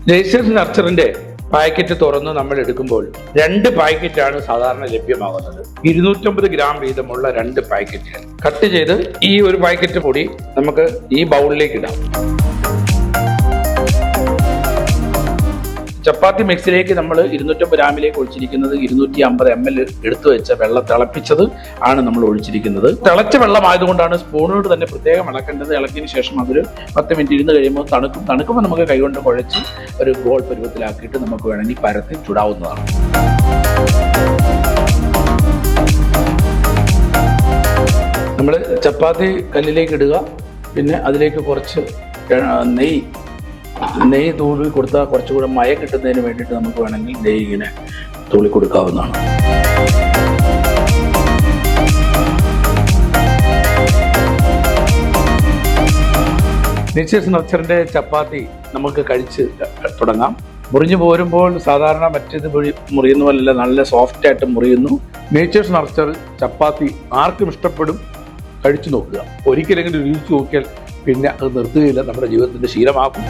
Natures നർച്ചറിന്റെ packet തുറന്ന് നമ്മൾ എടുക്കുമ്പോൾ 2 പാക്കറ്റാണ് സാധാരണ ലഭ്യമാകുന്നത്. 250 ഗ്രാം വീതമുള്ള 2 പാക്കറ്റുകൾ കട്ട് ചെയ്ത് ഈ ഒരു പാക്കറ്റ് പൊടി നമുക്ക് ഈ ബൗളിലേക്ക് ഇടാം. ചപ്പാത്തി മിക്സിലേക്ക് നമ്മൾ 250 ഗ്രാമിലേക്ക് ഒഴിച്ചിരിക്കുന്നത് 250 ml എടുത്തു വെച്ച വെള്ളം തിളപ്പിച്ചത് ആണ് നമ്മൾ ഒഴിച്ചിരിക്കുന്നത്. തിളച്ച വെള്ളമായതുകൊണ്ടാണ് സ്പൂണോട് തന്നെ പ്രത്യേകം ഇളക്കേണ്ടത്. ഇളക്കിയതിന് ശേഷം അതൊരു 10 മിനിറ്റ് ഇരുന്ന് കഴിയുമ്പോൾ തണുക്കുമ്പോൾ നമുക്ക് കൈകൊണ്ട് കുഴച്ച് ഒരു ഗോൾ പരുവത്തിലാക്കിയിട്ട് നമുക്ക് വേണമെങ്കിൽ പരത്തി ചുടാവുന്നതാണ്. നമ്മൾ ചപ്പാത്തി കല്ലിലേക്ക് ഇടുക. പിന്നെ അതിലേക്ക് കുറച്ച് നെയ്യ് തൂളി കൊടുത്താൽ കുറച്ചുകൂടെ മയ കിട്ടുന്നതിന് വേണ്ടിയിട്ട് നമുക്ക് വേണമെങ്കിൽ നെയ്യ് ഇങ്ങനെ തൂളി കൊടുക്കാവുന്നതാണ്. നേച്ചേഴ്സ് നർച്ചറിന്റെ ചപ്പാത്തി നമുക്ക് കഴിച്ച് തുടങ്ങാം. മുറിഞ്ഞു പോരുമ്പോൾ സാധാരണ മറ്റേത് മുറിയുന്ന പോലെയല്ല, നല്ല സോഫ്റ്റ് ആയിട്ട് മുറിയുന്നു. നേച്ചേഴ്സ് നർച്ചർ ചപ്പാത്തി ആർക്കും ഇഷ്ടപ്പെടും. കഴിച്ചു നോക്കുക. ഒരിക്കലെങ്കിലും രുചിച്ച് നോക്കിയാൽ പിന്നെ അത് നിർത്തുകയില്ല, നമ്മുടെ ജീവിതത്തിന്റെ ശീലമാക്കും.